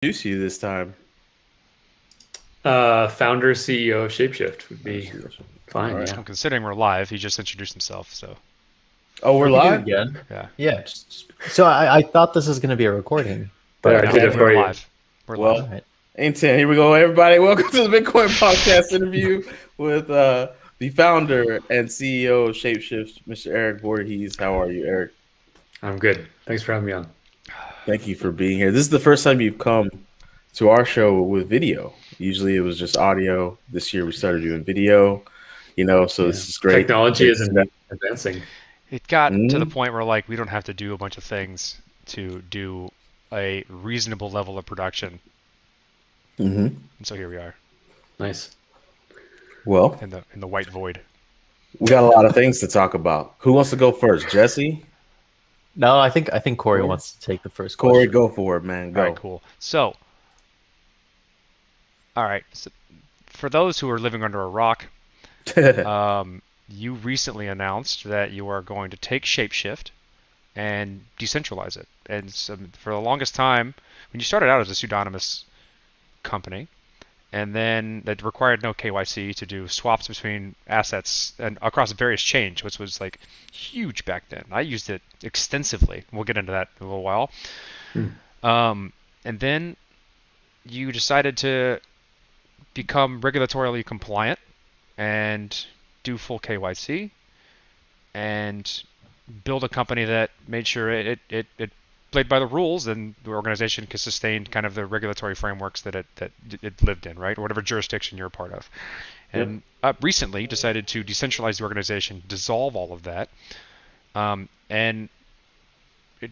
introduce you this time? Founder, CEO of ShapeShift would be All fine. right. Yeah. Well, considering we're live, he just introduced himself, so Oh, we're We could do it live? again. yeah. Yeah. So I thought this was going to be a recording, But I but No, did it we're for you. live. We're live. all Well, right. Ain't here we go, everybody. Welcome to the Bitcoin Podcast interview with the founder and CEO of ShapeShift, Mr. Erik Voorhees. How are you, Eric? I'm good. Thanks for having me on. Thank you for being here. This is the first time you've come to our show with video. Usually it was just audio. This year we started doing video, so this is great. Technology is advancing. It got to the Mhm. point where we don't have to do a bunch of things to do a reasonable level of production, Mm-hmm. and so here we are Nice. Well, in the white void. we got a lot of things to talk about. Who wants to go first? Jesse? No, I think Corey Corey? wants to take the first Corey, question. go for it, man. All Go. right, cool. So, all right. So for those who are living under a rock, you recently announced that you are going to take ShapeShift and decentralize it. And so for the longest time, when you started out as a pseudonymous company, and then that required no KYC to do swaps between assets and across various chains, which was huge back then. I used it extensively. We'll get into that in a little while. And then you decided to become regulatorily compliant and do full KYC and build a company that made sure it played by the rules and the organization could sustain kind of the regulatory frameworks that it lived in, right? Or whatever jurisdiction you're a part of. And recently decided to decentralize the organization, dissolve all of that, and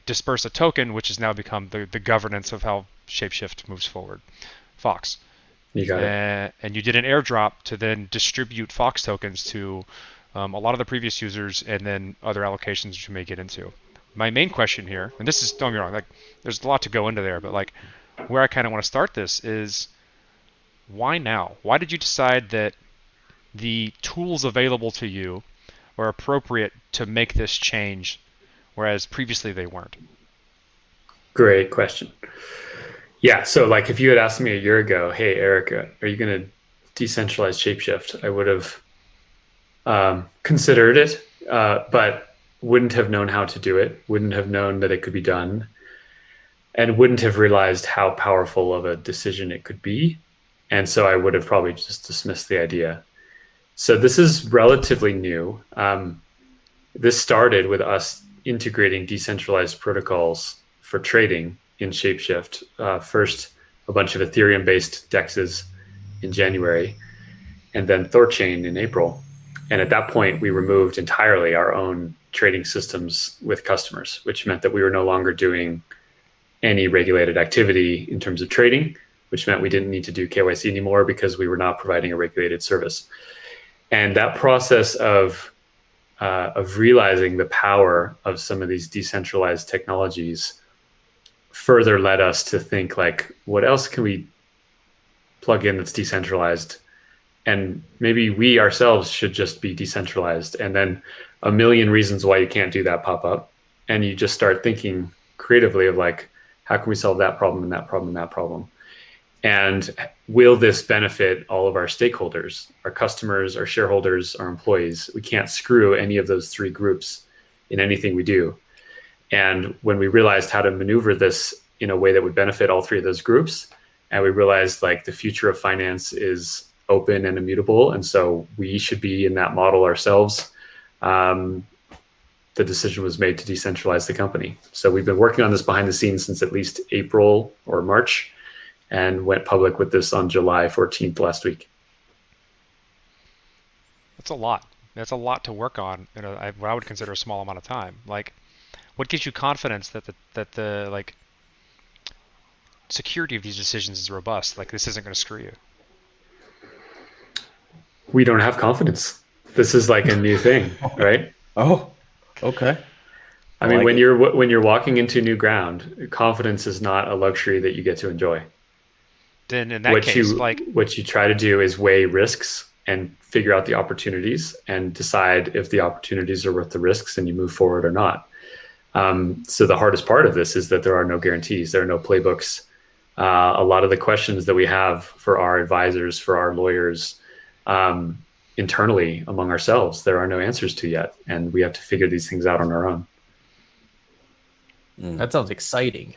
disperse a token, which has now become the governance of how ShapeShift moves forward. Fox. You got it. And you did an airdrop to then distribute Fox tokens to a lot of the previous users and then other allocations which we may get into. My main question here, and this is, don't get me wrong, there's a lot to go into there, but where I kind of want to start this is why now? Why did you decide that the tools available to you were appropriate to make this change, whereas previously they weren't? Great question. Yeah. So if you had asked me a year ago, hey, Eric, are you going to decentralize ShapeShift? I would have considered it, but wouldn't have known how to do it, wouldn't have known that it could be done, and wouldn't have realized how powerful of a decision it could be. And so I would have probably just dismissed the idea. So this is relatively new. This started with us integrating decentralized protocols for trading in ShapeShift. First, a bunch of Ethereum-based DEXs in January, and then Thorchain in April. And at that point, we removed entirely our own trading systems with customers, which meant that we were no longer doing any regulated activity in terms of trading, which meant we didn't need to do KYC anymore because we were not providing a regulated service. And that process of realizing the power of some of these decentralized technologies further led us to think what else can we plug in that's decentralized? And maybe we ourselves should just be decentralized. And then a million reasons why you can't do that pop up. And you just start thinking creatively of how can we solve that problem and that problem and that problem? And will this benefit all of our stakeholders, our customers, our shareholders, our employees? We can't screw any of those three groups in anything we do. And when we realized how to maneuver this in a way that would benefit all three of those groups, and we realized the future of finance is open and immutable, and so we should be in that model ourselves, the decision was made to decentralize the company. So we've been working on this behind the scenes since at least April or March, and went public with this on July 14th last week. That's a lot. That's a lot to work on in what I would consider a small amount of time. What gives you confidence that the security of these decisions is robust? This isn't going to screw you. We don't have confidence. This is a new thing, right? Oh, okay. I mean, when you're walking into new ground, confidence is not a luxury that you get to enjoy. Then in that case, what you try to do is weigh risks and figure out the opportunities and decide if the opportunities are worth the risks and you move forward or not. So the hardest part of this is that there are no guarantees. There are no playbooks. A lot of the questions that we have for our advisors, for our lawyers, internally among ourselves, there are no answers to yet, and we have to figure these things out on our own. That sounds exciting.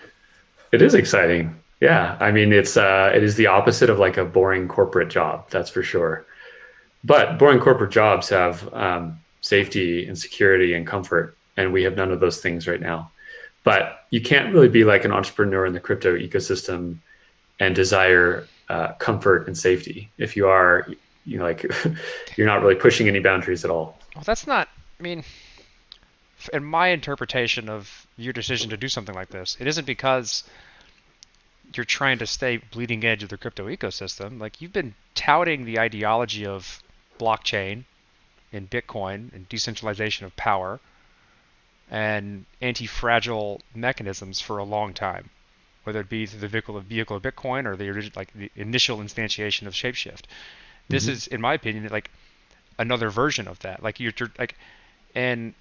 It is exciting. Yeah. I mean, it is the opposite of like a boring corporate job, that's for sure. But boring corporate jobs have safety and security and comfort, and we have none of those things right now. But you can't really be like an entrepreneur in the crypto ecosystem and desire comfort and safety. If you are, like you're not really pushing any boundaries at all. Well, that's not, I mean, in my interpretation of your decision to do something like this, it isn't because you're trying to stay bleeding edge of the crypto ecosystem. Like, you've been touting the ideology of blockchain and Bitcoin and decentralization of power and anti-fragile mechanisms for a long time, whether it be through the vehicle of Bitcoin or the initial instantiation of ShapeShift. This is, in my opinion, like another version of that. Like, and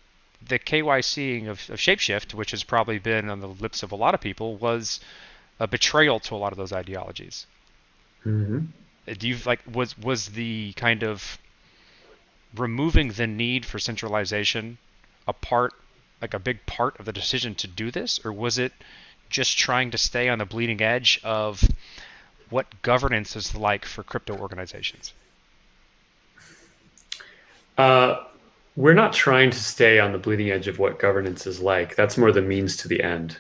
the KYCing of ShapeShift, which has probably been on the lips of a lot of people, was a betrayal to a lot of those ideologies. Do you was the kind of removing the need for centralization a big part of the decision to do this, or was it just trying to stay on the bleeding edge of what governance is like for crypto organizations? We're not trying to stay on the bleeding edge of what governance is like. That's more the means to the end.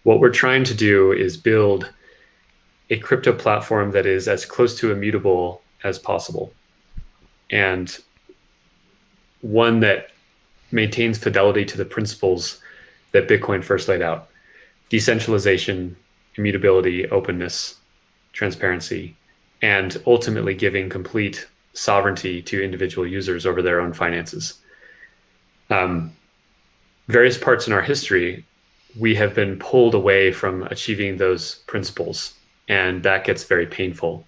What we're trying to do is build a crypto platform that is as close to immutable as possible, and one that maintains fidelity to the principles that Bitcoin first laid out: decentralization, immutability, openness, transparency, and ultimately giving complete sovereignty to individual users over their own finances. Various parts in our history, we have been pulled away from achieving those principles, and that gets very painful.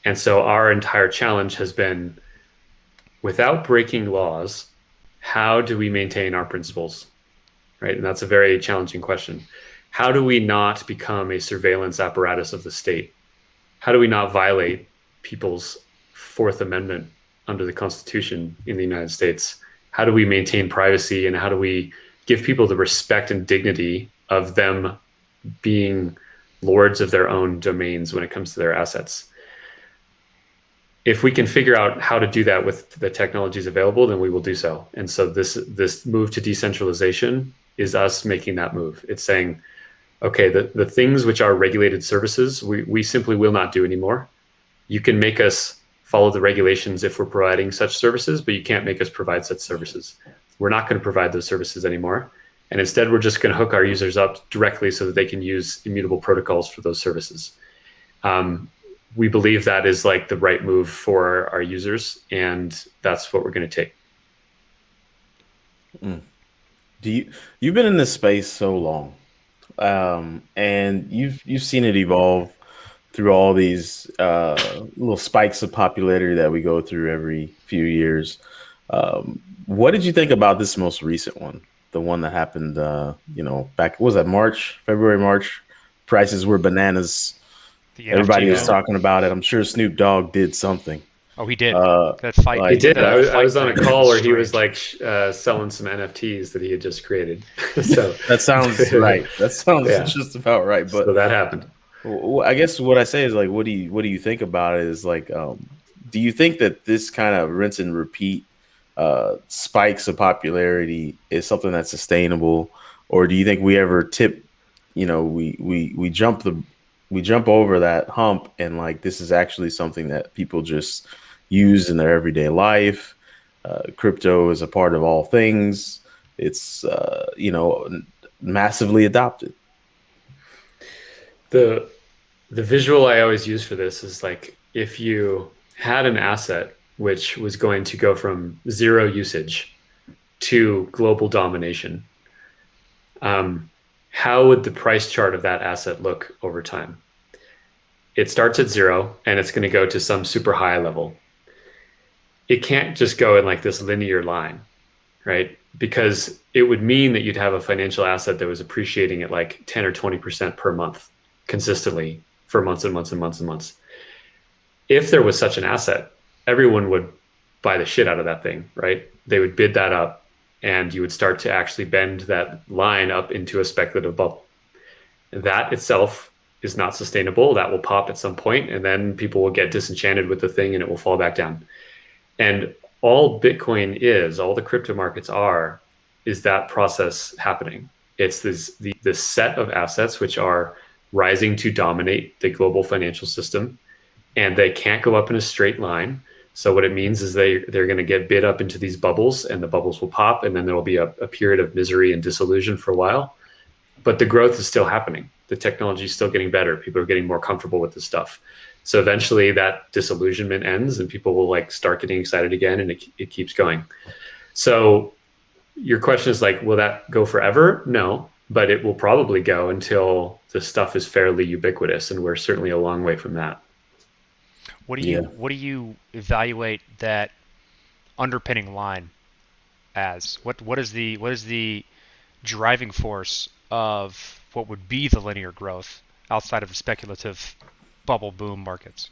And so our entire challenge has been, without breaking laws, how do we maintain our principles, right? And that's a very challenging question. How do we not become a surveillance apparatus of the state? How do we not violate people's Fourth Amendment under the Constitution in the United States? How do we maintain privacy, and how do we give people the respect and dignity of them being lords of their own domains when it comes to their assets? If we can figure out how to do that with the technologies available, then we will do so. And so this move to decentralization is us making that move. It's saying, okay, the things which are regulated services, we simply will not do anymore. You can make us follow the regulations if we're providing such services, but you can't make us provide such services. We're not going to provide those services anymore. And instead, we're just going to hook our users up directly so that they can use immutable protocols for those services. We believe that is like the right move for our users, and that's what we're going to take. You've been in this space so long, and you've seen it evolve through all these little spikes of popularity that we go through every few years. What did you think about this most recent one? The one that happened, back, what was that, February, March? Prices were bananas. Everybody was talking about it. I'm sure Snoop Dogg did something. Oh, he did. That fight. He did. I was on a call where he was like selling some NFTs that he had just created. So that sounds right. That sounds just about right. But so that happened. I guess what I say is, like, what do you think about it? Is like, do you think that this kind of rinse and repeat spikes of popularity is something that's sustainable, or do you think we ever tip? We jump over that hump, and like this is actually something that people just use in their everyday life. Crypto is a part of all things. It's massively adopted. The visual I always use for this is like, if you had an asset which was going to go from zero usage to global domination, how would the price chart of that asset look over time? It starts at zero and it's going to go to some super high level. It can't just go in like this linear line, right? Because it would mean that you'd have a financial asset that was appreciating at like 10 or 20% per month. consistently for months and months and months and months. If there was such an asset, everyone would buy the shit out of that thing, right? They would bid that up, and you would start to actually bend that line up into a speculative bubble. That itself is not sustainable. That will pop at some point, and then people will get disenchanted with the thing and it will fall back down. And all Bitcoin is, all the crypto markets are, is that process happening. It's this set of assets which are rising to dominate the global financial system, and they can't go up in a straight line. So what it means is they're going to get bid up into these bubbles, and the bubbles will pop, and then there will be a period of misery and disillusion for a while. But the growth is still happening. The technology is still getting better. People are getting more comfortable with this stuff. So eventually that disillusionment ends, and people will like start getting excited again, and it keeps going. So your question is like, will that go forever? No, but it will probably go until the stuff is fairly ubiquitous, and we're certainly a long way from that. What do you evaluate that underpinning line as? What is the driving force of what would be the linear growth outside of the speculative bubble boom markets?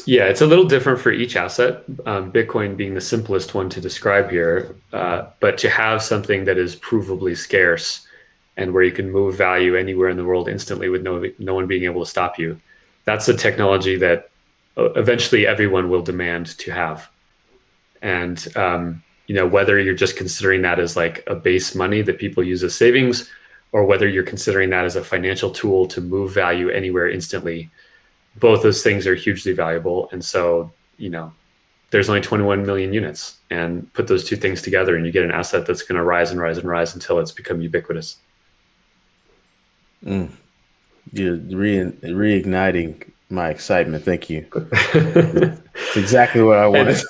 Yeah, it's a little different for each asset. Bitcoin being the simplest one to describe here, but to have something that is provably scarce and where you can move value anywhere in the world instantly with no one being able to stop you, that's a technology that eventually everyone will demand to have. And whether you're just considering that as like a base money that people use as savings, or whether you're considering that as a financial tool to move value anywhere instantly, both those things are hugely valuable. And so, there's only 21 million units, and put those two things together and you get an asset that's going to rise and rise and rise until it's become ubiquitous. You're reigniting my excitement. Thank you. It's exactly what I wanted.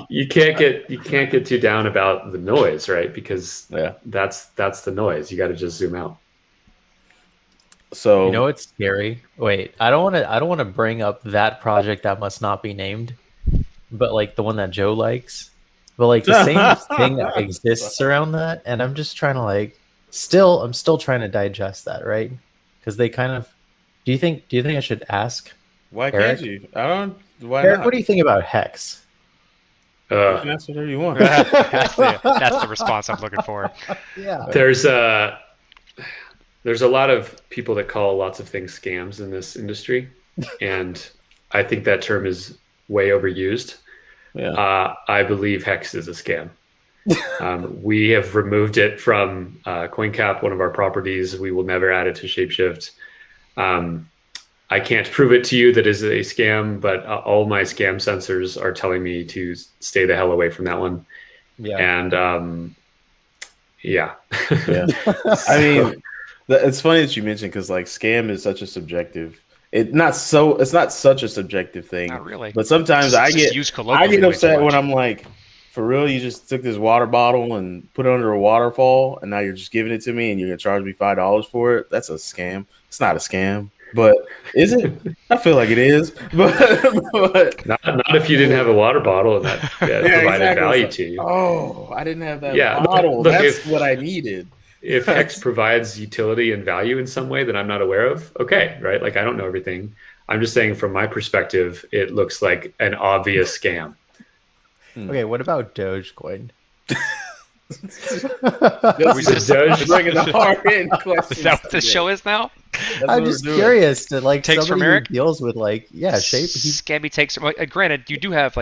You can't get too down about the noise, right? Because that's the noise. You got to just zoom out. So it's scary. Wait, I don't want to bring up that project that must not be named, but like the one that Joe likes. But like the same thing that exists around that, and I'm just trying to I'm still trying to digest that, right? Because they kind of. Do you think I should ask? Why Eric? can't you? I don't. Why Eric, not? what do you think about Hex? You can ask whatever you want. That's the response I'm looking for. Yeah. There's a lot of people that call lots of things scams in this industry, and I think that term is way overused. Yeah. I believe Hex is a scam. We have removed it from CoinCap, one of our properties. We will never add it to ShapeShift. I can't prove it to you that is a scam, but all my scam sensors are telling me to stay the hell away from that one. Yeah. And yeah. I mean, it's funny that you mentioned, because like scam is such a subjective. It's not such a subjective thing. Not really. But sometimes I get upset when I'm like, for real, you just took this water bottle and put it under a waterfall, and now you're just giving it to me, and you're gonna charge me $5 for it? That's a scam. It's not a scam. But is it? I feel like it is. But not if you didn't have a water bottle and that provided value to you. Oh, I didn't have that Yeah, bottle. look, That's what I needed. If Hex provides utility and value in some way that I'm not aware of, okay, right? Like, I don't know everything. I'm just saying, from my perspective, it looks like an obvious scam. Okay, what about Dogecoin? Bringing the hard-hitting questions. Is that what the show is now? I'm just curious to takes from Eric deals with shape. Scammy takes. Granted, you do have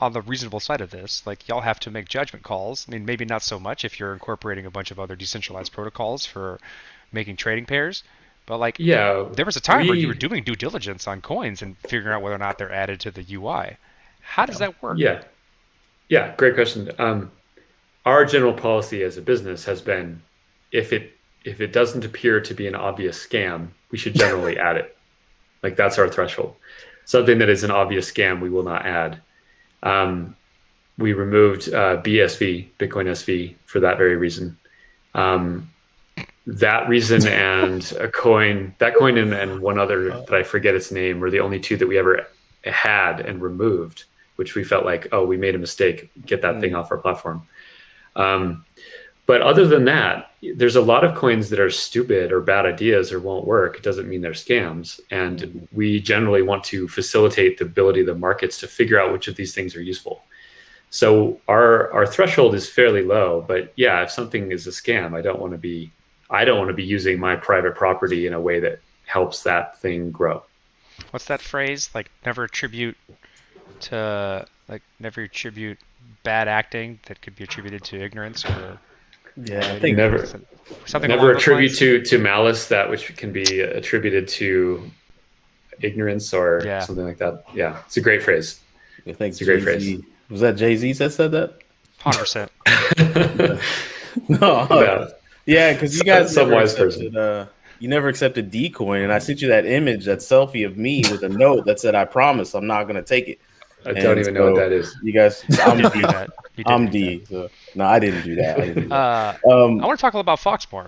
on the reasonable side of this, y'all have to make judgment calls. I mean, maybe not so much if you're incorporating a bunch of other decentralized protocols for making trading pairs. But there was a time where you were doing due diligence on coins and figuring out whether or not they're added to the UI. How does that work? Yeah, great question. Our general policy as a business has been, if it doesn't appear to be an obvious scam, we should generally add it. Like, that's our threshold. Something that is an obvious scam, we will not add. We removed BSV, Bitcoin SV, for that very reason. That reason and that coin and one other that I forget its name were the only two that we ever had and removed, which we felt like, oh, we made a mistake, get that thing off our platform. But other than that, there's a lot of coins that are stupid or bad ideas or won't work. It doesn't mean they're scams. And we generally want to facilitate the ability of the markets to figure out which of these things are useful. So our threshold is fairly low, but yeah, if something is a scam, I don't want to be using my private property in a way that helps that thing grow. What's that phrase? Like never attribute bad acting that could be attributed to ignorance or I think never attribute to malice that which can be attributed to ignorance or something like that. Yeah, it's a great phrase. I think it's a great phrase. Was that Jay-Z that said that? 100%. No, yeah, because you guys some wise person. You never accepted D-Coin, and I sent you that image, that selfie of me with a note that said, "I promise, I'm not going to take it." I don't even know what that is. You guys, I'm D. I'm D. So, no, I didn't do that. I want to talk a little about Fox more.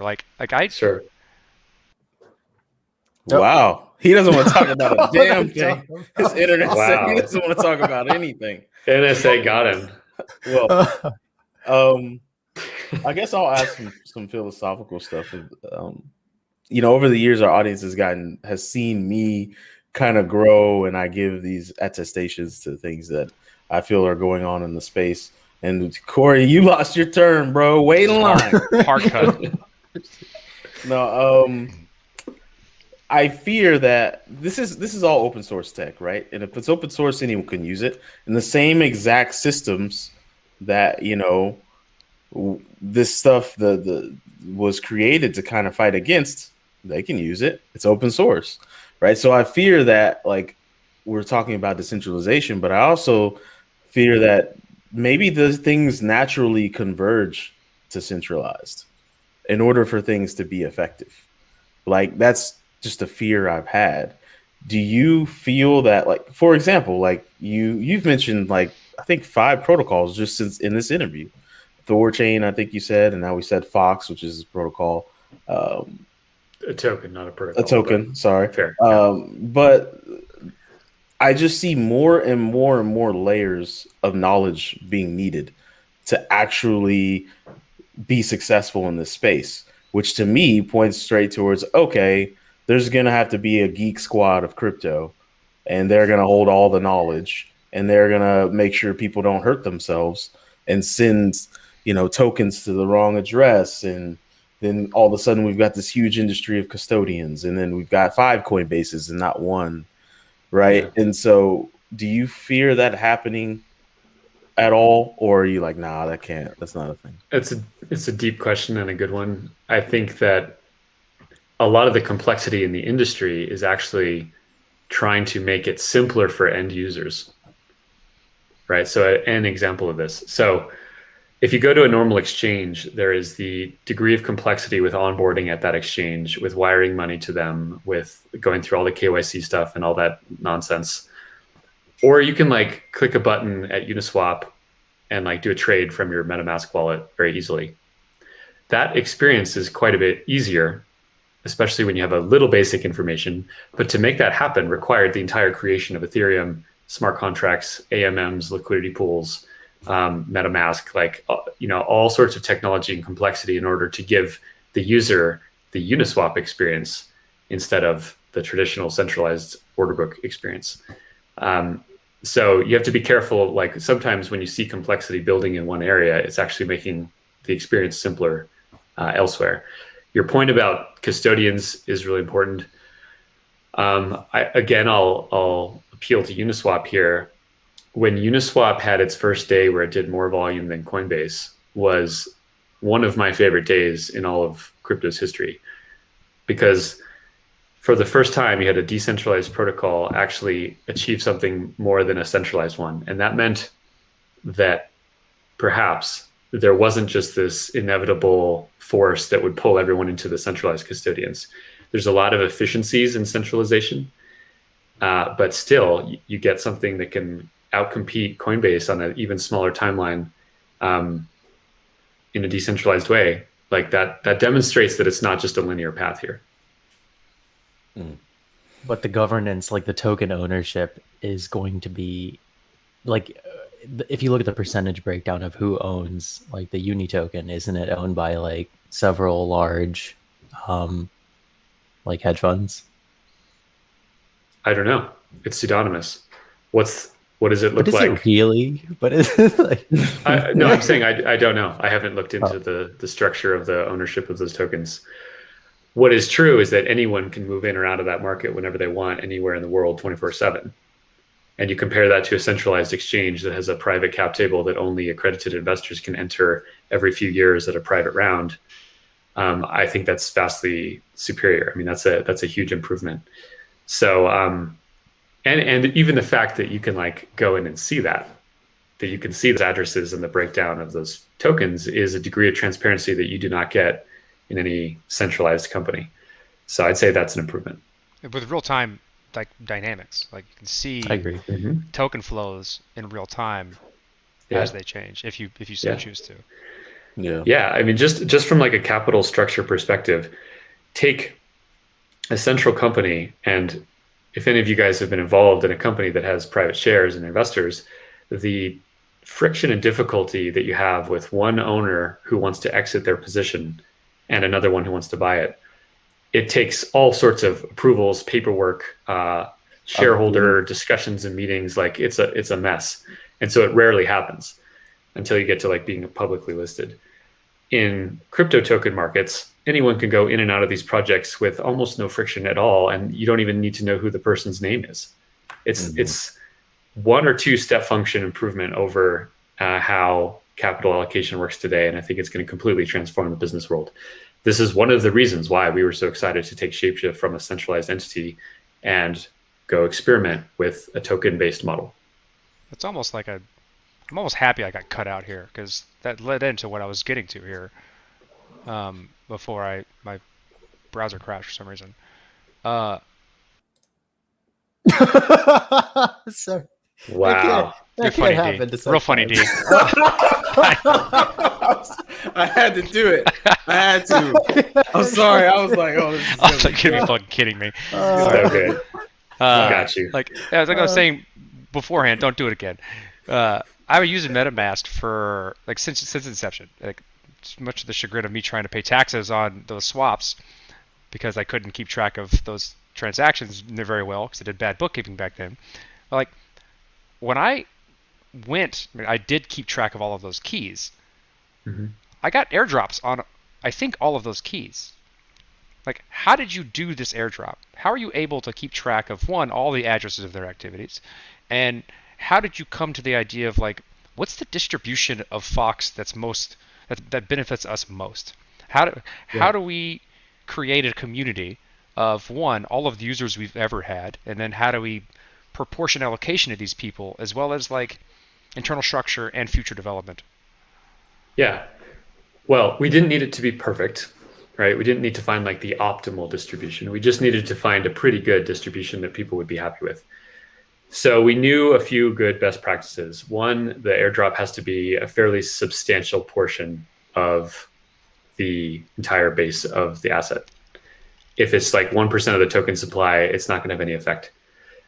Sure. Wow, he doesn't want to talk about a damn thing. His internet said he doesn't want to talk about anything. NSA got him. Well, I guess I'll ask some philosophical stuff. Over the years, our audience has seen me kind of grow, and I give these attestations to things that I feel are going on in the space. And Corey, you lost your turn, bro. Wait in line. Hard cut. No, I fear that this is all open source tech, right? And if it's open source, anyone can use it. And the same exact systems that this stuff was created to kind of fight against, they can use it. It's open source, right? So I fear that, like, we're talking about decentralization, but I also fear that maybe those things naturally converge to centralized in order for things to be effective. Like, that's just a fear I've had. Do you feel that, like, for example, like you've mentioned, like, I think 5 protocols just since in this interview. Thorchain, I think you said, and now we said Fox, which is a protocol. A token, not a protocol. A token, sorry. Fair. But I just see more and more and more layers of knowledge being needed to actually be successful in this space, which to me points straight towards, okay, there's going to have to be a geek squad of crypto, and they're going to hold all the knowledge, and they're going to make sure people don't hurt themselves and send, tokens to the wrong address. And then all of a sudden we've got this huge industry of custodians, and then we've got 5 Coinbases and not one. Right. Yeah. And so do you fear that happening at all? Or are you like, nah, that's not a thing? It's a deep question and a good one. I think that a lot of the complexity in the industry is actually trying to make it simpler for end users. Right. So an example of this. So if you go to a normal exchange, there is the degree of complexity with onboarding at that exchange, with wiring money to them, with going through all the KYC stuff and all that nonsense. Or you can click a button at Uniswap and do a trade from your MetaMask wallet very easily. That experience is quite a bit easier, especially when you have a little basic information. But to make that happen required the entire creation of Ethereum, smart contracts, AMMs, liquidity pools, MetaMask, all sorts of technology and complexity in order to give the user the Uniswap experience instead of the traditional centralized order book experience. So you have to be careful. Sometimes when you see complexity building in one area, it's actually making the experience simpler elsewhere. Your point about custodians is really important. I'll appeal to Uniswap here. When Uniswap had its first day where it did more volume than Coinbase was one of my favorite days in all of crypto's history, because for the first time you had a decentralized protocol actually achieve something more than a centralized one. And that meant that perhaps there wasn't just this inevitable force that would pull everyone into the centralized custodians. There's a lot of efficiencies in centralization, but still you get something that can outcompete Coinbase on an even smaller timeline in a decentralized way. That demonstrates that it's not just a linear path here. But the governance, the token ownership, is going to be if you look at the percentage breakdown of who owns like the uni token, isn't it owned by like several large like hedge funds? I don't know. It's pseudonymous. What does it look But is like? it really? But is it like... No, I'm saying I don't know. I haven't looked into the structure of the ownership of those tokens. What is true is that anyone can move in or out of that market whenever they want, anywhere in the world, 24/7. And you compare that to a centralized exchange that has a private cap table that only accredited investors can enter every few years at a private round. I think that's vastly superior. I mean, that's a huge improvement. So, and even the fact that you can like go in and see that you can see the addresses and the breakdown of those tokens is a degree of transparency that you do not get in any centralized company. So I'd say that's an improvement. With real-time like dynamics, like you can see I agree. token flows in real time as they change, if you so choose to. Yeah. I mean, just from like a capital structure perspective, take a central company, and if any of you guys have been involved in a company that has private shares and investors, the friction and difficulty that you have with one owner who wants to exit their position and another one who wants to buy it, it takes all sorts of approvals, paperwork, shareholder discussions and meetings. Like it's a mess. And so it rarely happens until you get to like being publicly listed. In crypto token markets, anyone can go in and out of these projects with almost no friction at all. And you don't even need to know who the person's name is. It's one or two step function improvement over how capital allocation works today. And I think it's going to completely transform the business world. This is one of the reasons why we were so excited to take ShapeShift from a centralized entity and go experiment with a token-based model. It's almost like I'm almost happy I got cut out here, because that led into what I was getting to here before my browser crashed for some reason. Sorry. Wow. You're funny, D. Real funny, D. I had to do it. I had to. I'm sorry. I was like, oh, this is I was like, you're fucking kidding me. Okay. Got you. Like I was saying beforehand, don't do it again. I was using MetaMask for like since inception. Like much to the chagrin of me trying to pay taxes on those swaps, because I couldn't keep track of those transactions very well because I did bad bookkeeping back then. But like when I did keep track of all of those keys. I got airdrops on, I think, all of those keys. Like, how did you do this airdrop? How are you able to keep track of, one, all the addresses of their activities? And how did you come to the idea of, like, what's the distribution of Fox that benefits us most? How do we create a community of, one, all of the users we've ever had, and then how do we proportion allocation to these people, as well as, like, internal structure and future development? Yeah. Well, we didn't need it to be perfect, right? We didn't need to find like the optimal distribution. We just needed to find a pretty good distribution that people would be happy with. So we knew a few good best practices. One, the airdrop has to be a fairly substantial portion of the entire base of the asset. If it's like 1% of the token supply, it's not going to have any effect.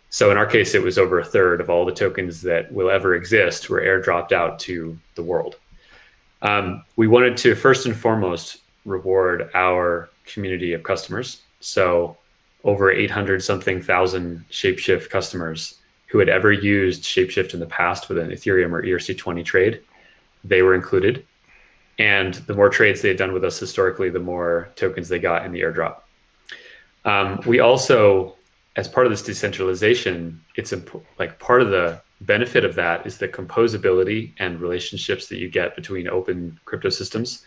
So in our case, it was over a third of all the tokens that will ever exist were airdropped out to the world. We wanted to first and foremost reward our community of customers. So over 800 something thousand ShapeShift customers who had ever used ShapeShift in the past with an Ethereum or ERC20 trade, they were included. And the more trades they had done with us historically, the more tokens they got in the airdrop. We also, as part of this decentralization, it's like part of the benefit of that is the composability and relationships that you get between open crypto systems.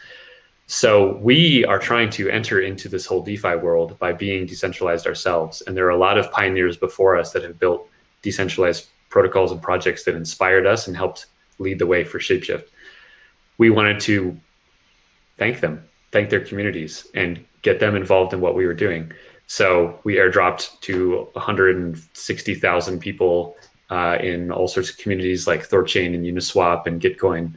So we are trying to enter into this whole DeFi world by being decentralized ourselves. And there are a lot of pioneers before us that have built decentralized protocols and projects that inspired us and helped lead the way for ShapeShift. We wanted to thank them, thank their communities, and get them involved in what we were doing. So we airdropped to 160,000 people in all sorts of communities like Thorchain and Uniswap and Gitcoin,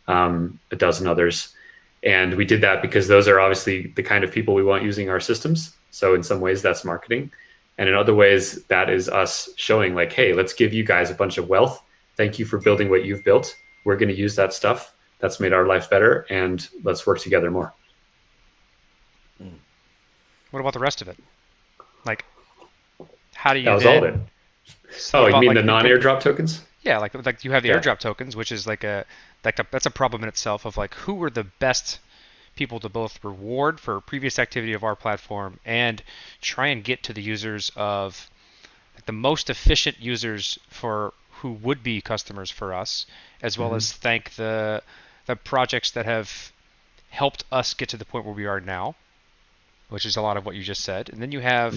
a dozen others. And we did that because those are obviously the kind of people we want using our systems. So in some ways that's marketing. And in other ways, that is us showing like, hey, let's give you guys a bunch of wealth Thank you for building what you've built. We're going to use that stuff. That's made our lives better, and let's work together more. What about the rest of it? Like, how do you? That was all of it. Oh, you mean the non-airdrop tokens? Yeah, like you have the airdrop tokens, which is that's a problem in itself of like who were the best people to both reward for previous activity of our platform and try and get to the users of like the most efficient users for who would be customers for us, as well as thank the projects that have helped us get to the point where we are now, which is a lot of what you just said. And then you have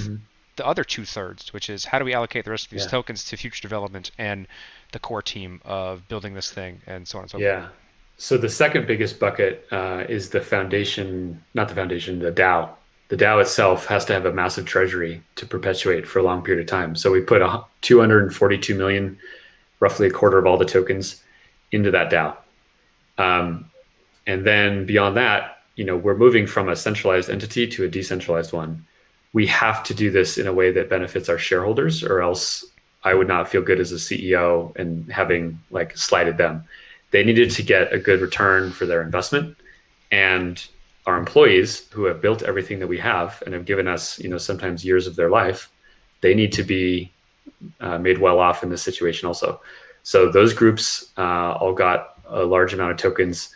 the other 2/3, which is how do we allocate the rest of these tokens to future development and the core team of building this thing and so on and so forth. Yeah. So the second biggest bucket is the foundation, not the foundation, the DAO. The DAO itself has to have a massive treasury to perpetuate for a long period of time. So we put 242 million, roughly a quarter of all the tokens, into that DAO. And then beyond that, we're moving from a centralized entity to a decentralized one. We have to do this in a way that benefits our shareholders, or else I would not feel good as a CEO and having like slighted them. They needed to get a good return for their investment, and our employees who have built everything that we have and have given us, sometimes years of their life, they need to be made well off in this situation also. So those groups all got a large amount of tokens.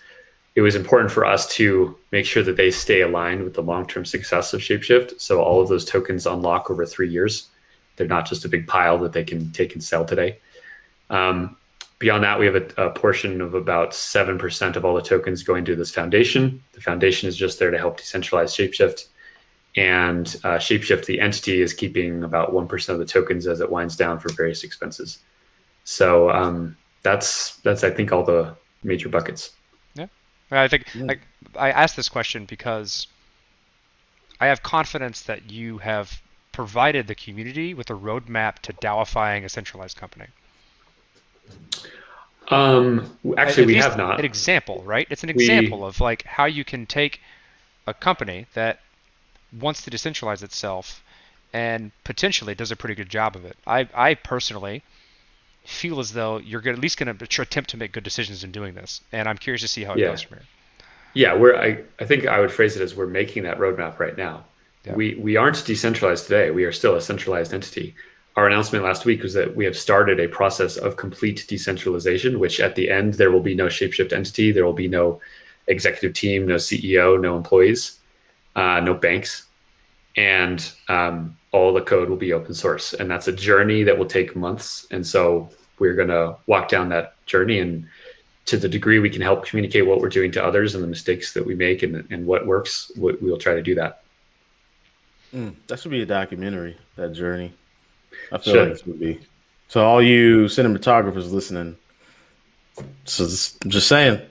It was important for us to make sure that they stay aligned with the long-term success of ShapeShift. So all of those tokens unlock over 3 years. They're not just a big pile that they can take and sell today. Beyond that, we have a portion of about 7% of all the tokens going to this foundation. The foundation is just there to help decentralize ShapeShift. And ShapeShift, the entity, is keeping about 1% of the tokens as it winds down for various expenses. So that's I think, all the major buckets. Yeah. I think I asked this question because I have confidence that you have provided the community with a roadmap to DAOifying a centralized company. Actually, we have not. An example, right? It's an example of like how you can take a company that wants to decentralize itself and potentially does a pretty good job of it. I personally feel as though you're at least going to attempt to make good decisions in doing this, and I'm curious to see how it goes from here. Yeah, I think I would phrase it as we're making that roadmap right now. Yeah. We aren't decentralized today. We are still a centralized entity. Our announcement last week was that we have started a process of complete decentralization, which at the end, there will be no ShapeShift entity. There will be no executive team, no CEO, no employees, no banks. And all the code will be open source. And that's a journey that will take months. And so we're going to walk down that journey. And to the degree we can help communicate what we're doing to others and the mistakes that we make and what works, we'll try to do that. That should be a documentary, that journey. I feel like it would be. So all you cinematographers listening, so just saying.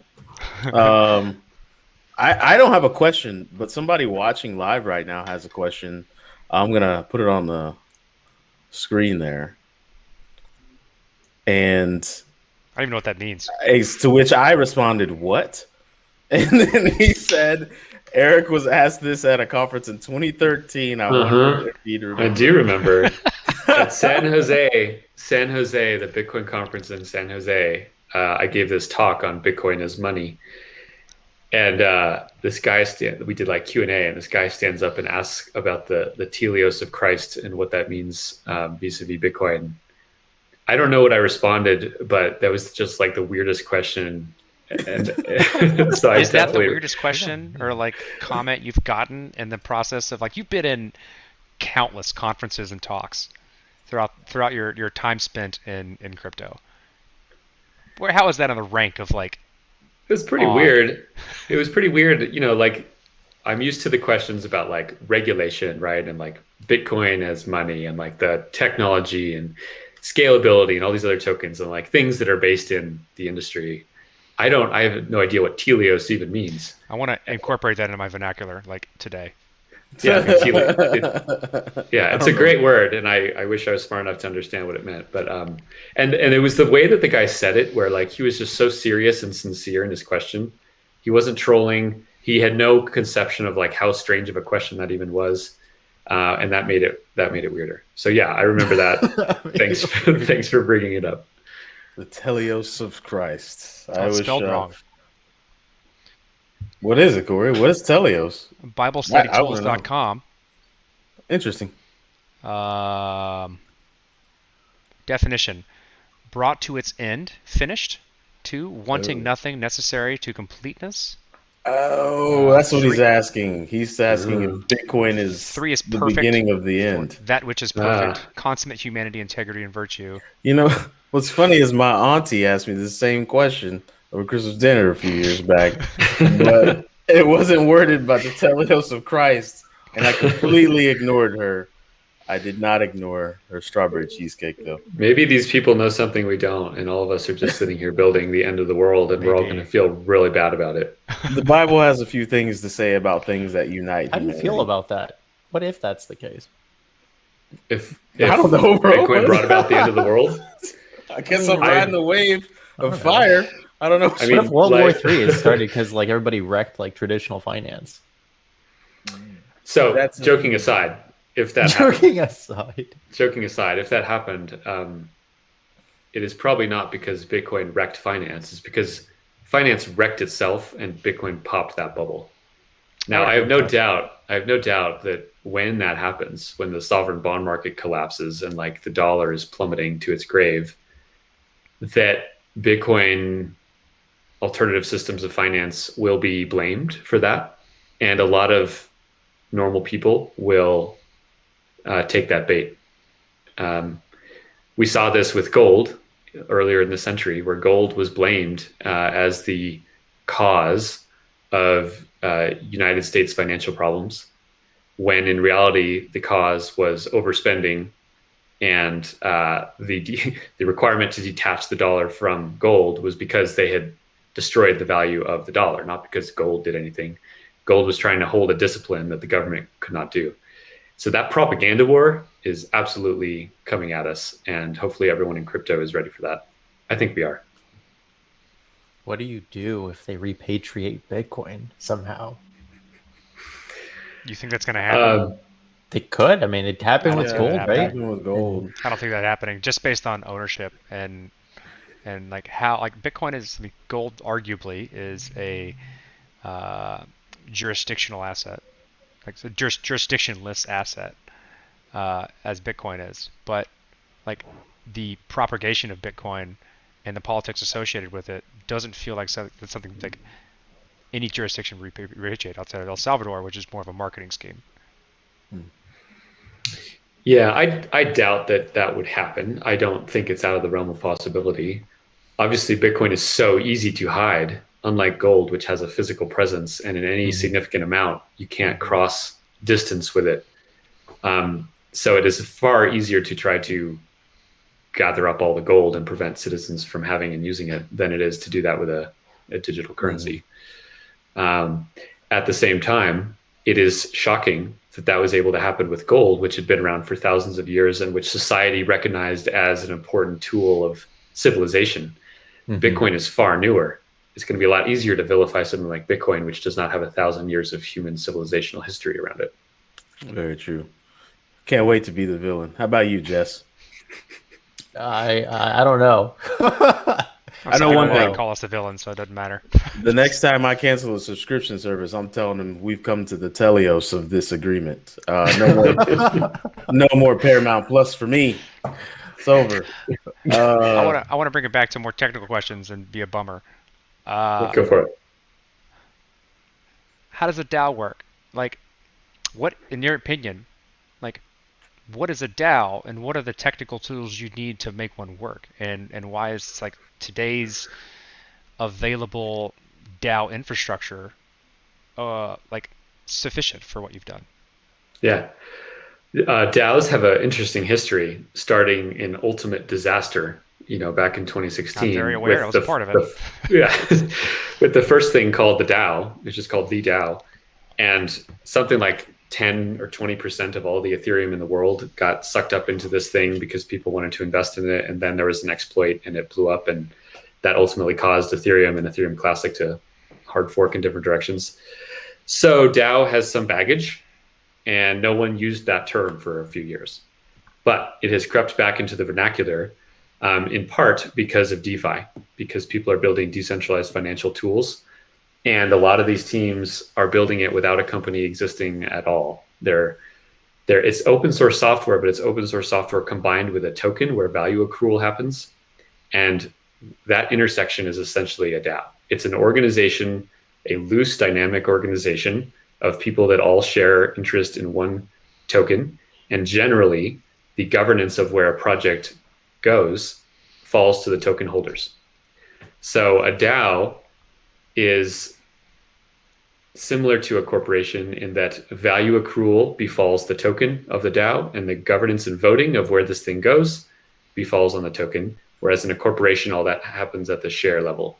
I don't have a question, but somebody watching live right now has a question. I'm going to put it on the screen there. And I don't even know what that means. To which I responded, what? And then he said, Eric was asked this at a conference in 2013. I wonder if he'd remember. I do remember. At San Jose, the Bitcoin conference in San Jose, I gave this talk on Bitcoin as money. And this guy, we did like Q&A, and this guy stands up and asks about the teleos of Christ and what that means vis-a-vis Bitcoin. I don't know what I responded, but that was just like the weirdest question. And so is that the weirdest question or like comment you've gotten in the process of like, you've been in countless conferences and talks throughout your time spent in crypto? How is that on the rank of like? It was pretty weird. It was pretty weird. Like I'm used to the questions about like regulation, right? And like Bitcoin as money and like the technology and scalability and all these other tokens and like things that are based in the industry. I have no idea what teleos even means. I want to incorporate that into my vernacular like today. Yeah, it's a great word, and I wish I was smart enough to understand what it meant. But and it was the way that the guy said it, where like he was just so serious and sincere in his question. He wasn't trolling. He had no conception of like how strange of a question that even was, and that made it weirder. So yeah, I remember that. Thanks for bringing it up. The Teleos of Christ. I It's was spelled wrong. What is it, Corey? What is Teleos? BibleStudyTools.com. Interesting. Definition: brought to its end, finished. 2, wanting nothing necessary to completeness. Oh, that's what he's asking. He's asking if Bitcoin is 3 is the perfect. beginning of the end. That which is perfect. Consummate humanity, integrity, and virtue. You know, what's funny is my auntie asked me the same question over Christmas dinner a few years back, but it wasn't worded by the Teleos of Christ, and I completely ignored her. I did not ignore her strawberry cheesecake, though. Maybe these people know something we don't, and all of us are just sitting here building the end of the world, and we're all going to feel really bad about it. The Bible has a few things to say about things that unite. How do you feel about that? What if that's the case? If I don't know, bro. Bitcoin brought about the end of the world, I guess I'm riding the wave of fire. I don't know. I mean, what if World War III is started because like everybody wrecked like traditional finance? So that's joking aside. If that joking aside, if that happened, it is probably not because Bitcoin wrecked finance. It's because finance wrecked itself and Bitcoin popped that bubble. Now, I have no doubt that when that happens, when the sovereign bond market collapses and like the dollar is plummeting to its grave, that Bitcoin alternative systems of finance will be blamed for that, and a lot of normal people will take that bait. We saw this with gold earlier in the century, where gold was blamed as the cause of United States financial problems, when in reality the cause was overspending and the requirement to detach the dollar from gold was because they had destroyed the value of the dollar, not because gold did anything. Gold was trying to hold a discipline that the government could not do. So that propaganda war is absolutely coming at us, and hopefully everyone in crypto is ready for that. I think we are. What do you do if they repatriate Bitcoin somehow? You think that's going to happen? They could. I mean, it happened with gold, right? Happened with gold. I don't think that happening, just based on ownership and like how like Bitcoin is. I mean, gold arguably is a jurisdictional asset. Like it's a jurisdictionless asset, as Bitcoin is. But like the propagation of Bitcoin and the politics associated with it doesn't feel like that's something like any jurisdiction repatriate outside of El Salvador, which is more of a marketing scheme. Yeah, I doubt that would happen. I don't think it's out of the realm of possibility. Obviously, Bitcoin is so easy to hide, unlike gold, which has a physical presence, and in any significant amount, you can't cross distance with it. So it is far easier to try to gather up all the gold and prevent citizens from having and using it than it is to do that with a digital currency. At the same time, it is shocking that was able to happen with gold, which had been around for thousands of years and which society recognized as an important tool of civilization. Bitcoin is far newer. It's going to be a lot easier to vilify something like Bitcoin, which does not have 1,000 years of human civilizational history around it. Very true. Can't wait to be the villain. How about you, Jess? I don't know. I know one thing. Call us the villain, so it doesn't matter. The next time I cancel a subscription service, I'm telling them we've come to the teleos of this agreement. No more Paramount Plus for me. It's over. I want to bring it back to more technical questions and be a bummer. Go for it. How does a DAO work? Like, what, in your opinion, like, what is a DAO, and what are the technical tools you need to make one work? And why is like today's available DAO infrastructure like sufficient for what you've done? Yeah. DAOs have an interesting history, starting in ultimate disaster, back in 2016. I'm very aware. I was a part of it. With the first thing called the DAO, which is called the DAO, and something like 10 or 20% of all the Ethereum in the world got sucked up into this thing because people wanted to invest in it, and then there was an exploit and it blew up, and that ultimately caused Ethereum and Ethereum Classic to hard fork in different directions. So DAO has some baggage, and no one used that term for a few years, but it has crept back into the vernacular in part because of DeFi, because people are building decentralized financial tools. And a lot of these teams are building it without a company existing at all. It's open source software, but it's open source software combined with a token where value accrual happens. And that intersection is essentially a DAO. It's an organization, a loose, dynamic organization of people that all share interest in one token. And generally, the governance of where a project goes falls to the token holders. So a DAO is similar to a corporation in that value accrual befalls the token of the DAO, and the governance and voting of where this thing goes befalls on the token. Whereas in a corporation, all that happens at the share level.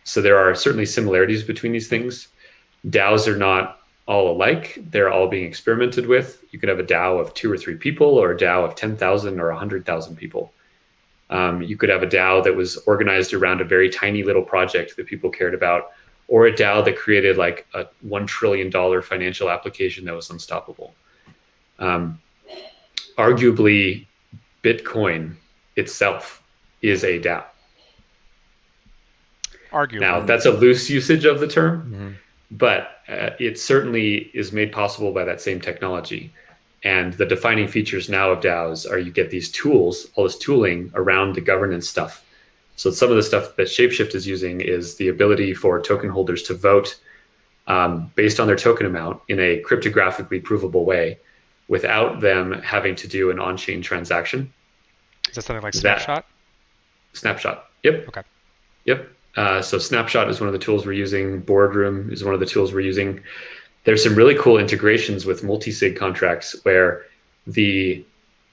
So there are certainly similarities between these things. DAOs are not all alike. They're all being experimented with. You could have a DAO of 2 or 3 people, or a DAO of 10,000 or 100,000 people. You could have a DAO that was organized around a very tiny little project that people cared about, or a DAO that created like a $1 trillion financial application that was unstoppable. Arguably, Bitcoin itself is a DAO. Arguably. Now, that's a loose usage of the term, but it certainly is made possible by that same technology. And the defining features now of DAOs are you get these tools, all this tooling around the governance stuff. So some of the stuff that ShapeShift is using is the ability for token holders to vote based on their token amount in a cryptographically provable way without them having to do an on-chain transaction. Is that something like Snapshot? Snapshot. Yep. Okay. Yep. So Snapshot is one of the tools we're using. Boardroom is one of the tools we're using. There's some really cool integrations with multi-sig contracts where the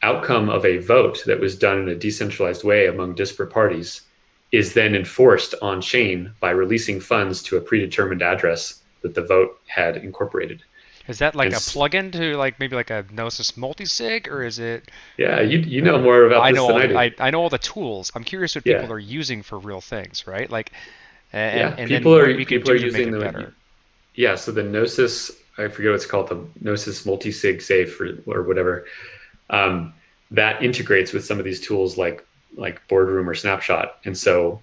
outcome of a vote that was done in a decentralized way among disparate parties is then enforced on chain by releasing funds to a predetermined address that the vote had incorporated. Is that like a plugin to like maybe like a Gnosis multisig, or is it? Yeah, you know more about this than I do. I know all the tools. I'm curious what people are using for real things, right? Like, and people then are what we can people are do to using make it the better. Yeah. So the Gnosis, I forget what it's called, the Gnosis multisig safe or whatever. That integrates with some of these tools like Boardroom or Snapshot, and so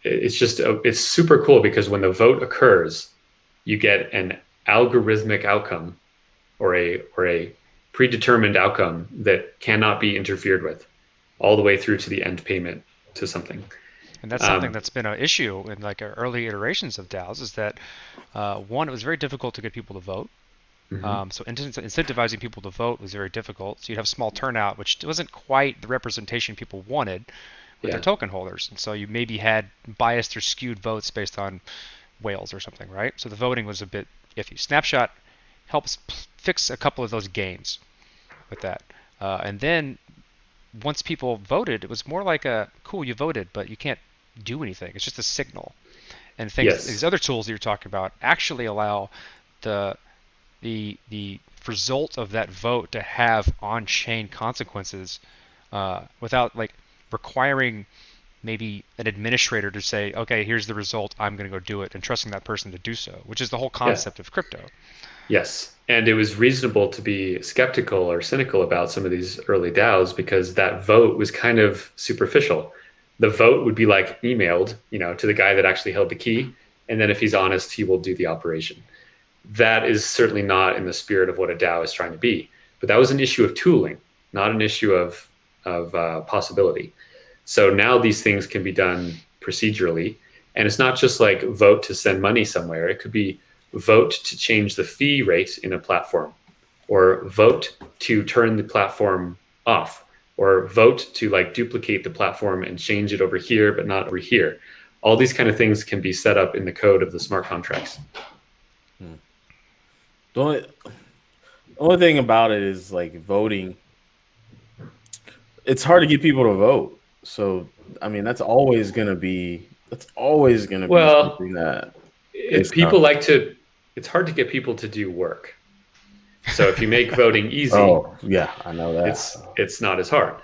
it's super cool because when the vote occurs, you get an algorithmic outcome or a predetermined outcome that cannot be interfered with all the way through to the end payment to something. And that's something that's been an issue in like early iterations of DAOs is that one, it was very difficult to get people to vote. So incentivizing people to vote was very difficult. So you'd have small turnout, which wasn't quite the representation people wanted with their token holders. And so you maybe had biased or skewed votes based on whales or something, right? So the voting was a bit iffy. Snapshot helps fix a couple of those games with that. And then once people voted, it was more like cool, you voted, but you can't do anything. It's just a signal. And these other tools that you're talking about actually allow the result of that vote to have on-chain consequences without like requiring maybe an administrator to say, okay, here's the result, I'm going to go do it, and trusting that person to do so, which is the whole concept of crypto. Yes. And it was reasonable to be skeptical or cynical about some of these early DAOs because that vote was kind of superficial. The vote would be like emailed, to the guy that actually held the key. And then if he's honest, he will do the operation. That is certainly not in the spirit of what a DAO is trying to be. But that was an issue of tooling, not an issue of possibility. So now these things can be done procedurally. And it's not just like vote to send money somewhere. It could be vote to change the fee rate in a platform, or vote to turn the platform off, or vote to like duplicate the platform and change it over here, but not over here. All these kind of things can be set up in the code of the smart contracts. The only thing about it is like voting. It's hard to get people to vote. So, I mean, that's always going to be something that it's hard to get people to do work. So if you make voting easy, I know that it's not as hard.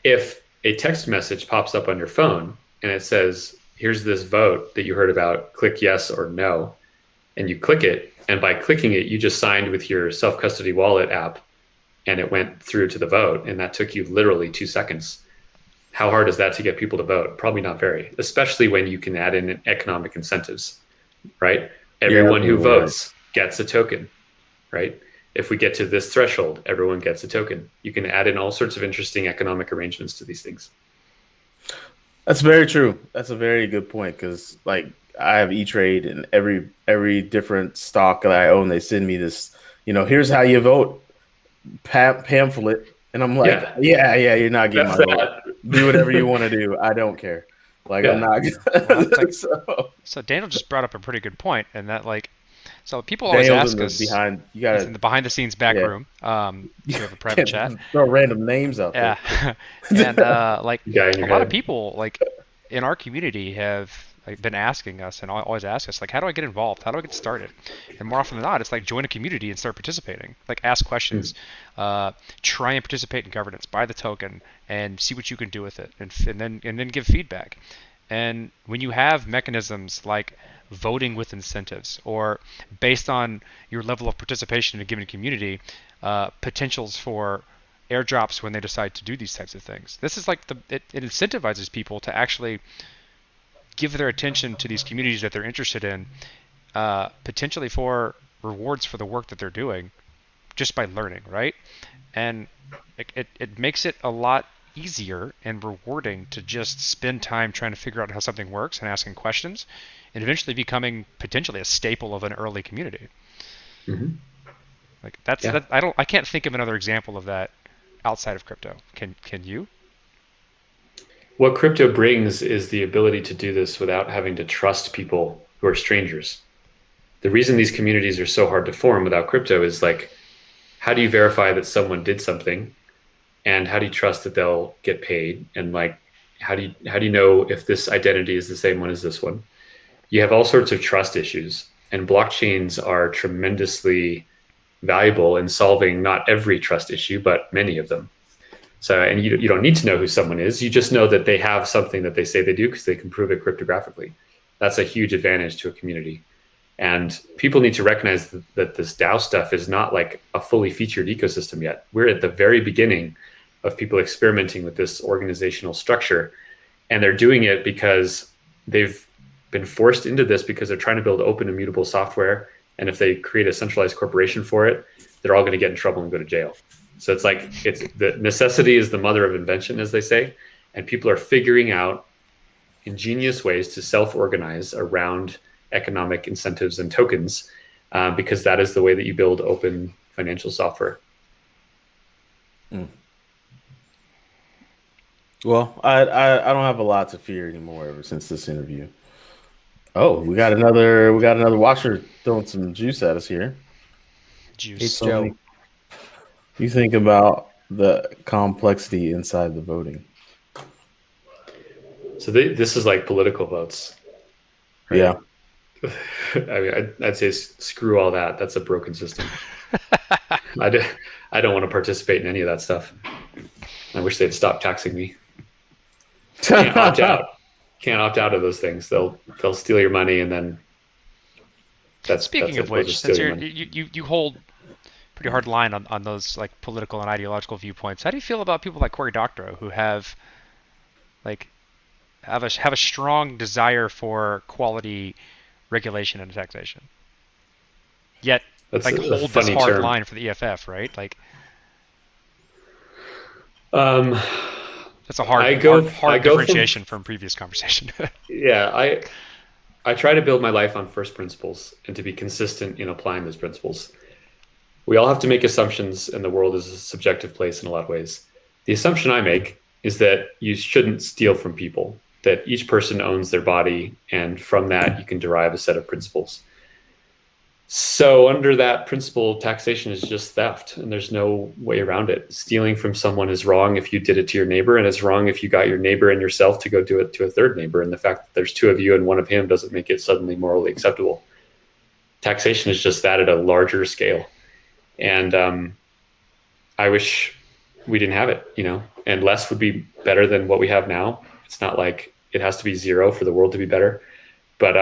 If a text message pops up on your phone and it says, here's this vote that you heard about, click yes or no, and you click it, and by clicking it, you just signed with your self-custody wallet app and it went through to the vote, and that took you literally 2 seconds. How hard is that to get people to vote? Probably not very, especially when you can add in economic incentives, right? Everyone who votes gets a token, right? If we get to this threshold, everyone gets a token. You can add in all sorts of interesting economic arrangements to these things. That's very true. That's a very good point, because like I have E-Trade, and every different stock that I own, they send me this, here's how you vote pamphlet, and I'm like, yeah, you're not getting my vote. Do whatever you want to do. I don't care. Like, I'm not. So Daniel just brought up a pretty good point, and that so people always ask us in the behind the scenes back room. We have a private chat. Throw random names out there. And a lot of people in our community have been asking us and always ask us how do I get involved? How do I get started? And more often than not, it's join a community and start participating. Ask questions, try and participate in governance, buy the token, and see what you can do with it, and then give feedback. And when you have mechanisms like voting with incentives, or based on your level of participation in a given community, potentials for airdrops when they decide to do these types of things. This is it incentivizes people to actually give their attention to these communities that they're interested in, potentially for rewards for the work that they're doing, just by learning, right? And it makes it a lot easier and rewarding to just spend time trying to figure out how something works and asking questions, and eventually becoming potentially a staple of an early community. Mm-hmm. I can't think of another example of that outside of crypto. Can you? What crypto brings is the ability to do this without having to trust people who are strangers. The reason these communities are so hard to form without crypto is how do you verify that someone did something, and how do you trust that they'll get paid, and how do you know if this identity is the same one as this one? You have all sorts of trust issues, and blockchains are tremendously valuable in solving not every trust issue, but many of them. So, and you don't need to know who someone is. You just know that they have something that they say they do because they can prove it cryptographically. That's a huge advantage to a community. And people need to recognize that this DAO stuff is not a fully featured ecosystem yet. We're at the very beginning of people experimenting with this organizational structure. And they're doing it because they've been forced into this because they're trying to build open, immutable software. And if they create a centralized corporation for it, they're all going to get in trouble and go to jail. So it's the necessity is the mother of invention, as they say. And people are figuring out ingenious ways to self-organize around economic incentives and tokens, because that is the way that you build open financial software. Well, I don't have a lot to fear anymore ever since this interview. Oh, we got another watcher throwing some juice at us here. Juice. Joe. You think about the complexity inside the voting. So this is like political votes. Right? Yeah. I mean, I'd say screw all that. That's a broken system. I don't want to participate in any of that stuff. I wish they'd stop taxing me. Can't opt out. Can't opt out of those things. They'll steal your money, and then Speaking of which, since you hold pretty hard line on those like political and ideological viewpoints, how do you feel about people like Cory Doctorow who have a strong desire for quality regulation and taxation, yet hold this hard line for the EFF, right? That's a hard differentiation from previous conversation. Yeah, I try to build my life on first principles and to be consistent in applying those principles. We all have to make assumptions, and the world is a subjective place in a lot of ways. The assumption I make is that you shouldn't steal from people, that each person owns their body, and from that you can derive a set of principles. So under that principle, taxation is just theft, and there's no way around it. Stealing from someone is wrong if you did it to your neighbor, and it's wrong if you got your neighbor and yourself to go do it to a third neighbor. And the fact that there's two of you and one of him doesn't make it suddenly morally acceptable. Taxation is just that at a larger scale. And I wish we didn't have it, and less would be better than what we have now. It's not like it has to be zero for the world to be better, but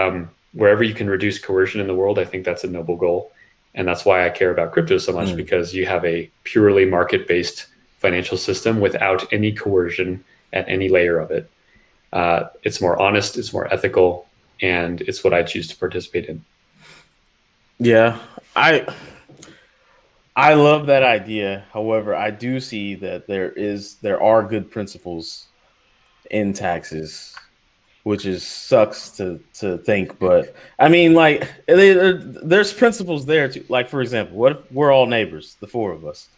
wherever you can reduce coercion in the world, I think that's a noble goal. And that's why I care about crypto so much, because you have a purely market-based financial system without any coercion at any layer of it. It's more honest, it's more ethical, and it's what I choose to participate in. Yeah, I love that idea. However, I do see that there are good principles in taxes, which is sucks to think, but I mean, like there's principles there too. Like for example, what if we're all neighbors, the four of us,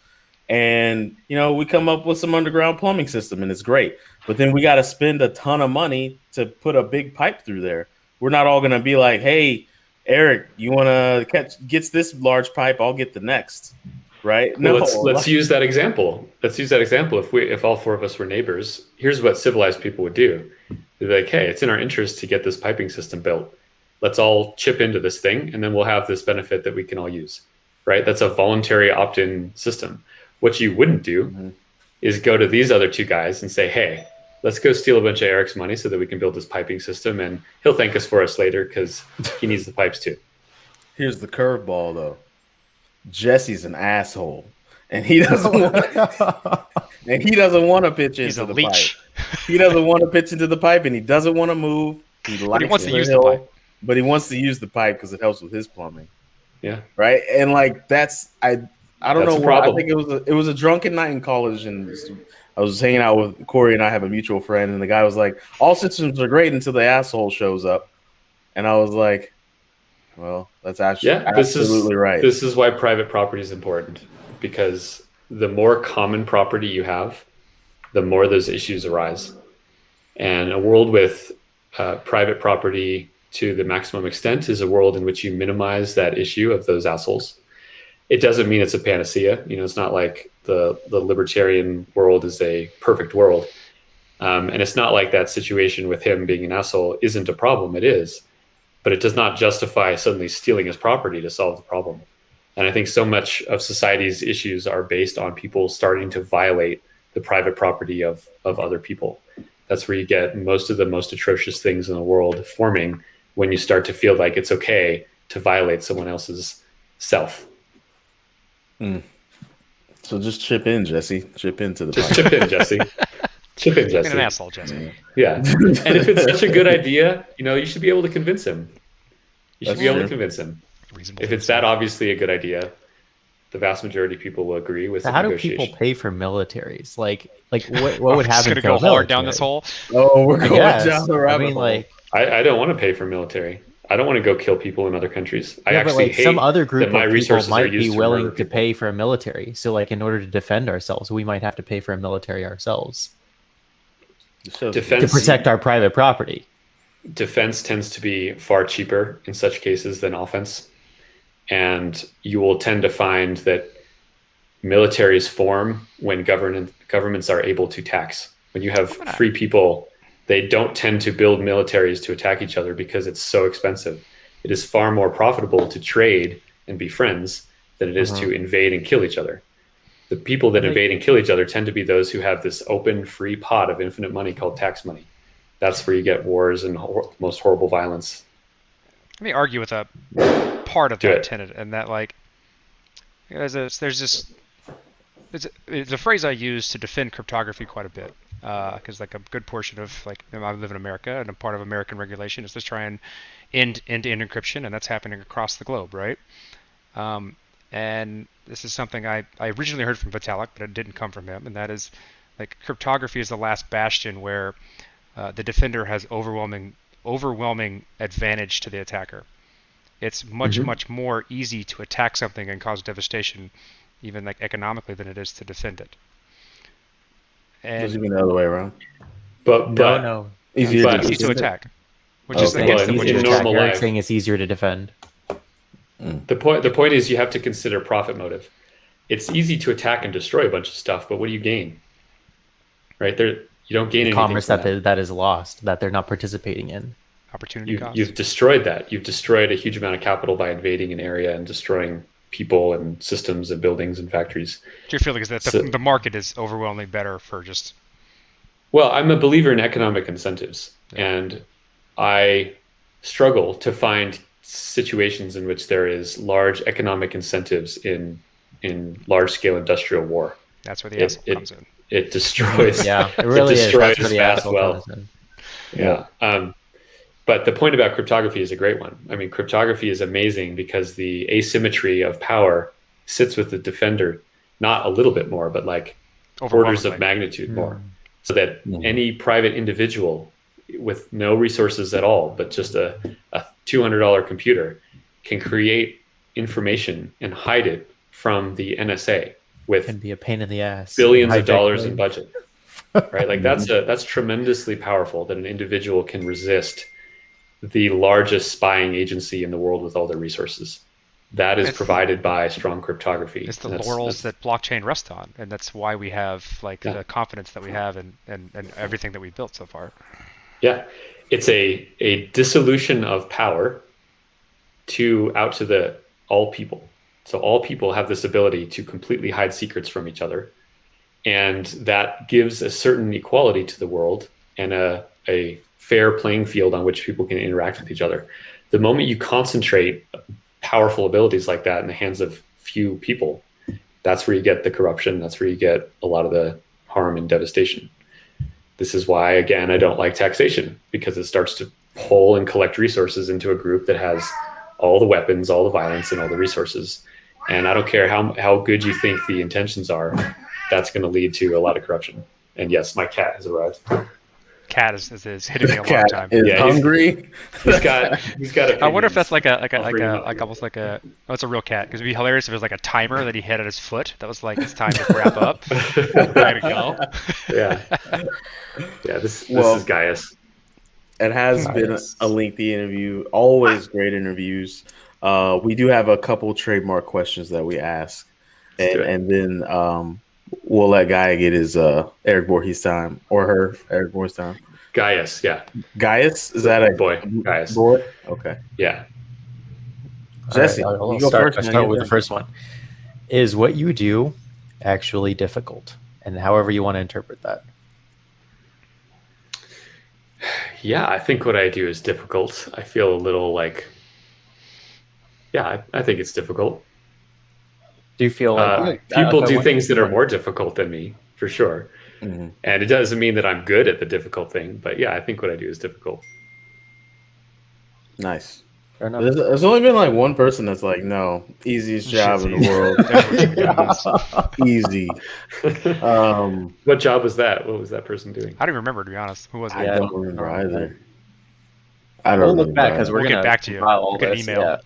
and we come up with some underground plumbing system, and it's great, but then we got to spend a ton of money to put a big pipe through there. We're not all gonna be like, hey, Eric, you want to gets this large pipe? I'll get the next, right? No, let's use that example. Let's use that example. If all four of us were neighbors, here's what civilized people would do. They'd be like, hey, it's in our interest to get this piping system built. Let's all chip into this thing, and then we'll have this benefit that we can all use, right? That's a voluntary opt-in system. What you wouldn't do is go to these other two guys and say, hey, let's go steal a bunch of Eric's money so that we can build this piping system, and he'll thank us for us later because he needs the pipes too. Here's the curveball, though. Jesse's an asshole, and he doesn't want to pitch into the pipe. He doesn't want to pitch into the pipe, and he doesn't want to move. He wants to use the pipe, but he wants to use the pipe because it helps with his plumbing. Yeah, right. And like I don't know why. I think it was a drunken night in college, and I was hanging out with Corey, and I have a mutual friend, and the guy was like, "All systems are great until the asshole shows up," and I was like, "Well, that's actually absolutely right." This is why private property is important, because the more common property you have, the more those issues arise. And a world with private property to the maximum extent is a world in which you minimize that issue of those assholes. It doesn't mean it's a panacea. It's not like the libertarian world is a perfect world. And it's not like that situation with him being an asshole isn't a problem. It is. But it does not justify suddenly stealing his property to solve the problem. And I think so much of society's issues are based on people starting to violate the private property of other people. That's where you get most of the most atrocious things in the world forming, when you start to feel like it's okay to violate someone else's self. So just chip in, Jesse. Chip into the pipe. Chip in, Jesse. Chip in, Jesse. An asshole, Jesse. Yeah. And if it's such a good idea, you should be able to convince him. You should be able to convince him. If it's that obviously a good idea, the vast majority of people will agree with. How do people pay for militaries? Like what would happen? Just gonna go hard down this hole. Oh, we're going down the rabbit hole. I don't want to pay for military. I don't want to go kill people in other countries. I actually hate some other group that my of resources people might are used be willing to pay for a military. So, like, in order to defend ourselves, we might have to pay for a military ourselves to protect our private property. Defense tends to be far cheaper in such cases than offense, and you will tend to find that militaries form when governments are able to tax. When you have free people, they don't tend to build militaries to attack each other because it's so expensive. It is far more profitable to trade and be friends than it is to invade and kill each other. The people that invade and kill each other tend to be those who have this open, free pot of infinite money called tax money. That's where you get wars and most horrible violence. Let me argue with a part of that tenet, and that, like, there's a phrase I use to defend cryptography quite a bit. Because like a good portion of, like, I live in America, and a part of American regulation is to try and end end-to-end encryption, and that's happening across the globe, right? And this is something I originally heard from Vitalik, but it didn't come from him, and that is, like, cryptography is the last bastion where the defender has overwhelming advantage to the attacker. It's much more easy to attack something and cause devastation, even like economically, than it is to defend it. And does it mean the other way around? But no. Easier to attack, which is against the in normal life. Saying it's easier to defend. The point is you have to consider profit motive. It's easy to attack and destroy a bunch of stuff, but what do you gain? Right there, you don't gain anything. Commerce that is lost, that they're not participating in. Opportunity cost. You've destroyed that. You've destroyed a huge amount of capital by invading an area and destroying people and systems and buildings and factories. Your feeling is that the market is overwhelmingly better for just... Well, I'm a believer in economic incentives, and I struggle to find situations in which there is large economic incentives in large-scale industrial war. That's where the asshole comes in. It destroys. Yeah, it really is. destroys That's for the fast asshole wealth. person. Yeah. But the point about cryptography is a great one. I mean, cryptography is amazing because the asymmetry of power sits with the defender, not a little bit more, but like orders of magnitude more. So that any private individual with no resources at all, but just a $200 computer can create information and hide it from the NSA with Can be a pain in the ass. billions of dollars in budget. Right? Like that's tremendously powerful that an individual can resist the largest spying agency in the world with all their resources. That is provided by strong cryptography. It's the laurels that blockchain rests on, and that's why we have like the confidence that we have and everything that we've built so far. Yeah, it's a dissolution of power out to the all people. So all people have this ability to completely hide secrets from each other, and that gives a certain equality to the world and a fair playing field on which people can interact with each other. The moment you concentrate powerful abilities like that in the hands of few people, that's where you get the corruption. That's where you get a lot of the harm and devastation. This is why, again, I don't like taxation, because it starts to pull and collect resources into a group that has all the weapons, all the violence, and all the resources. And I don't care how good you think the intentions are, that's going to lead to a lot of corruption. And yes, my cat has arrived. Cat is hitting me a long time. Is hungry. He's got. I wonder if that's like almost like a. Oh, it's a real cat. Because it'd be hilarious if it was like a timer that he had at his foot. That was like it's time to wrap up. Ready to go. Yeah. This is Gaius. It has been a lengthy interview. Always great interviews. We do have a couple trademark questions that we ask, and then we'll let Gaia get his Erick Voorhees time, or her Erick Voorhees time. Gaius, yeah. Gaius? Is that a boy? Gaius. Boy? Okay. Yeah. Jesse, I'll you go start, first. I'll start with the first one. Is what you do actually difficult? And however you want to interpret that. Yeah, I think what I do is difficult. I feel a little like, I think it's difficult. Do you feel like people do things that are more difficult than me, for sure. Mm-hmm. And it doesn't mean that I'm good at the difficult thing, but yeah, I think what I do is difficult. Nice. Fair enough. There's only been like one person that's like, no, easiest job in the world. Easy. What job was that? What was that person doing? I don't even remember, to be honest. Who was it? I don't remember either. We'll look back because we'll get back to you. We'll get an email.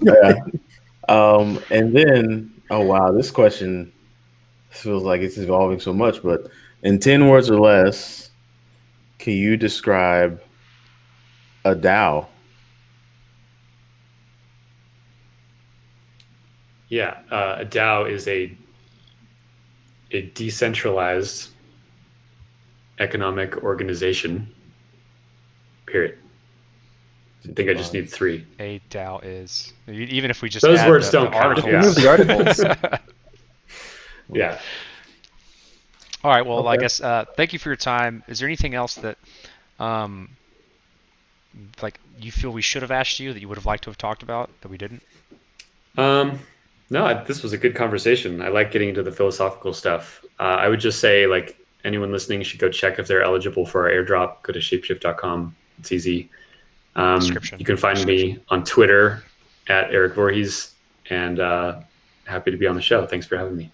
Yeah. And then, oh wow, this question feels like it's evolving so much, but in 10 words or less, can you describe a DAO? Yeah, a DAO is a decentralized economic organization, period. I think I just need 3. A DAO is, even if we just those add words the don't count. articles. The articles. Yeah. All right. Well, Okay. I guess thank you for your time. Is there anything else that, like, you feel we should have asked you that you would have liked to have talked about that we didn't? No, this was a good conversation. I like getting into the philosophical stuff. I would just say, like, anyone listening should go check if they're eligible for our airdrop. Go to shapeshift.com. It's easy. You can find me on Twitter at Erick Voorhees, and happy to be on the show. Thanks for having me.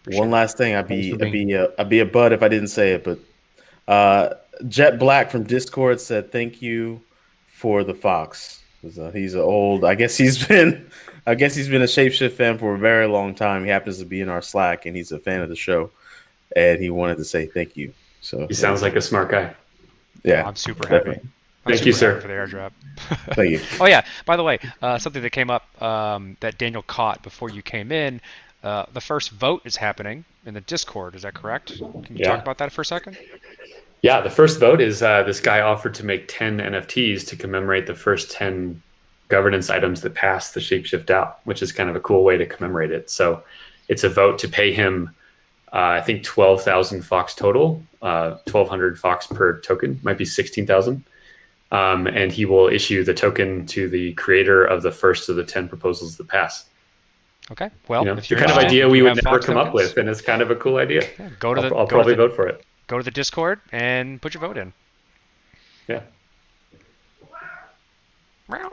One last thing, I'd be a bud if I didn't say it, but Jet Black from Discord said thank you for the Fox. He's an old. I guess he's been a ShapeShift fan for a very long time. He happens to be in our Slack, and he's a fan of the show, and he wanted to say thank you. So he sounds like a smart guy. Yeah, I'm super happy. Thank you, sir, for the airdrop. Thank you. Oh yeah. By the way, something that came up that Daniel caught before you came in. The first vote is happening in the Discord. Is that correct? Can you talk about that for a second? Yeah, the first vote is this guy offered to make 10 NFTs to commemorate the first 10 governance items that passed the ShapeShift DAO, which is kind of a cool way to commemorate it. So it's a vote to pay him, I think, 12,000 Fox total, 1,200 Fox per token, might be 16,000. And he will issue the token to the creator of the first of the 10 proposals that pass. Okay. Well, You know, if the you're kind of interested, idea we you would have never Fox come up tokens. with, and it's kind of a cool idea. Yeah, I'll probably vote for it. Go to the Discord and put your vote in. Yeah. Meow.